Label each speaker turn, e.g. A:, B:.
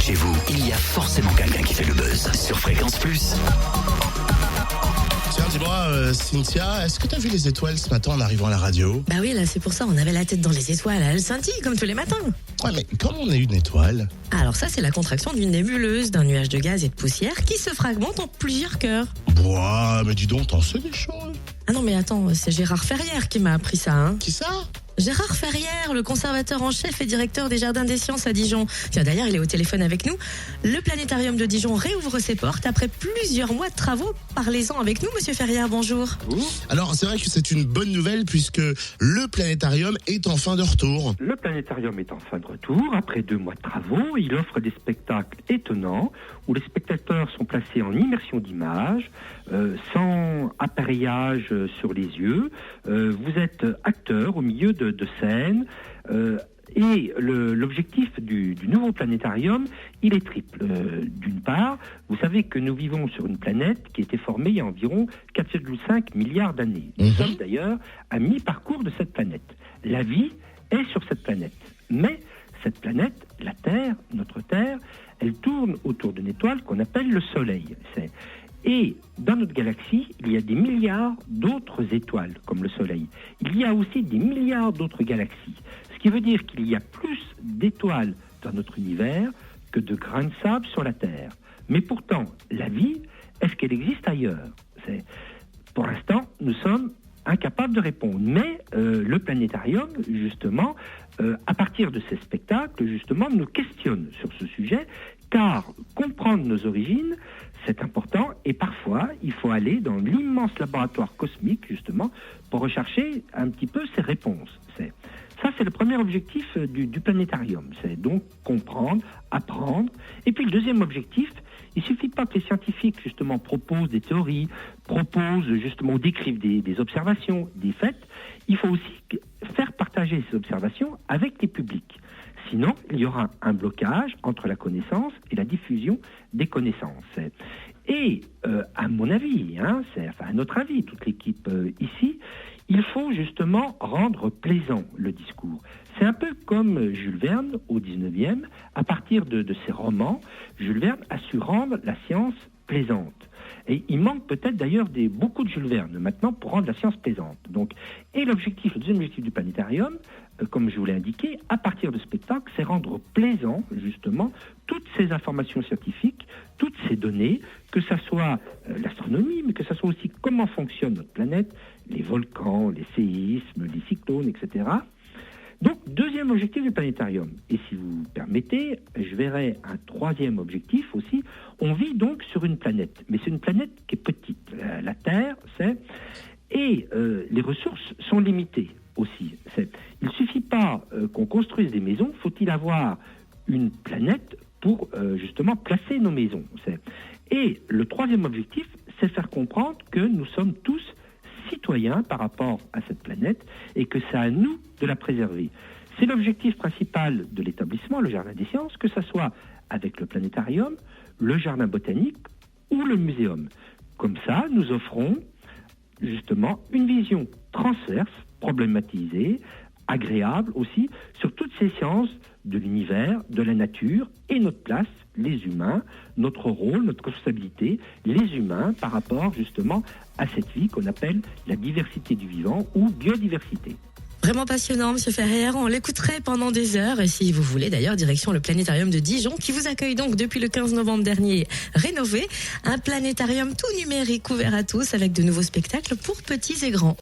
A: de chez vous, il y a forcément quelqu'un qui fait le buzz sur Fréquence Plus.
B: Tiens, dis-moi, Cynthia, est-ce que t'as vu les étoiles ce matin en arrivant à la radio?
C: Bah oui, là c'est pour ça, on avait la tête dans les étoiles, elles scintillent comme tous les matins.
B: Ouais, mais comment on est une étoile?
C: Alors ça, c'est la contraction d'une nébuleuse, d'un nuage de gaz et de poussière qui se fragmente en plusieurs cœurs.
B: Ouah, mais dis donc, t'en sais des choses.
C: Ah non mais attends, c'est Gérard Ferrière qui m'a appris ça, hein.
B: Qui ça?
C: Gérard Ferrière, le conservateur en chef et directeur des Jardins des Sciences à Dijon. Tiens, d'ailleurs, il est au téléphone avec nous. Le planétarium de Dijon réouvre ses portes après plusieurs mois de travaux. Parlez-en avec nous, monsieur Ferrière, bonjour.
B: Alors, c'est vrai que c'est une bonne nouvelle puisque le planétarium est enfin de retour.
D: Le planétarium est enfin de retour. Après 2 mois de travaux, il offre des spectacles étonnants où les spectateurs sont placés en immersion d'image, sans appareillage sur les yeux. Vous êtes acteur au milieu de scène. Et l'objectif du nouveau planétarium, il est triple. D'une part, vous savez que nous vivons sur une planète qui a été formée il y a environ 4,5 milliards d'années. Nous sommes d'ailleurs à mi-parcours de cette planète. La vie est sur cette planète. Mais cette planète, la Terre, notre Terre, elle tourne autour d'une étoile qu'on appelle le Soleil. Et dans notre galaxie, il y a des milliards d'autres étoiles, comme le Soleil. Il y a aussi des milliards d'autres galaxies. Ce qui veut dire qu'il y a plus d'étoiles dans notre univers que de grains de sable sur la Terre. Mais pourtant, la vie, est-ce qu'elle existe ailleurs? Pour l'instant, nous sommes incapables de répondre. Mais le planétarium, justement, à partir de ces spectacles, justement, nous questionne sur ce sujet, car comprendre nos origines, c'est important, et parfois, il faut aller dans l'immense laboratoire cosmique, justement, pour rechercher un petit peu ces réponses. Ça, c'est le premier objectif du planétarium, c'est donc comprendre, apprendre. Et puis le deuxième objectif, il ne suffit pas que les scientifiques, justement, proposent des théories, proposent, justement, ou décrivent des observations, des faits. Il faut aussi faire partager ces observations avec les publics. Sinon, il y aura un blocage entre la connaissance et la diffusion des connaissances. Et à mon avis, à notre avis, toute l'équipe ici, il faut justement rendre plaisant le discours. C'est un peu comme Jules Verne au 19e. À partir de ses romans, Jules Verne a su rendre la science plaisante. Et il manque peut-être d'ailleurs beaucoup de Jules Verne maintenant pour rendre la science plaisante. Donc, et le deuxième objectif du planétarium, comme je vous l'ai indiqué, à partir de spectacle, c'est rendre plaisant justement toutes ces informations scientifiques, toutes ces données, que ça soit l'astronomie, mais que ça soit aussi comment fonctionne notre planète, les volcans, les séismes, les cyclones, etc. Donc, deuxième objectif du planétarium. Et si vous permettez, je verrai un troisième objectif aussi. On vit donc sur une planète, mais c'est une planète qui est petite. La Terre, et les ressources sont limitées aussi. Il ne suffit pas qu'on construise des maisons, faut-il avoir une planète pour justement placer nos maisons. Et le troisième objectif, c'est faire comprendre que nous sommes tous citoyens par rapport à cette planète et que c'est à nous de la préserver. C'est l'objectif principal de l'établissement, le Jardin des Sciences, que ce soit avec le planétarium, le jardin botanique ou le muséum. Comme ça, nous offrons justement une vision transverse, problématisée, agréable aussi, sur toutes ces sciences de l'univers, de la nature et notre place, les humains, notre rôle, notre responsabilité, les humains par rapport justement à cette vie qu'on appelle la diversité du vivant ou biodiversité.
C: Vraiment passionnant, monsieur Ferrière. On l'écouterait pendant des heures. Et si vous voulez, d'ailleurs, direction le planétarium de Dijon, qui vous accueille donc depuis le 15 novembre dernier, rénové. Un planétarium tout numérique, ouvert à tous, avec de nouveaux spectacles pour petits et grands.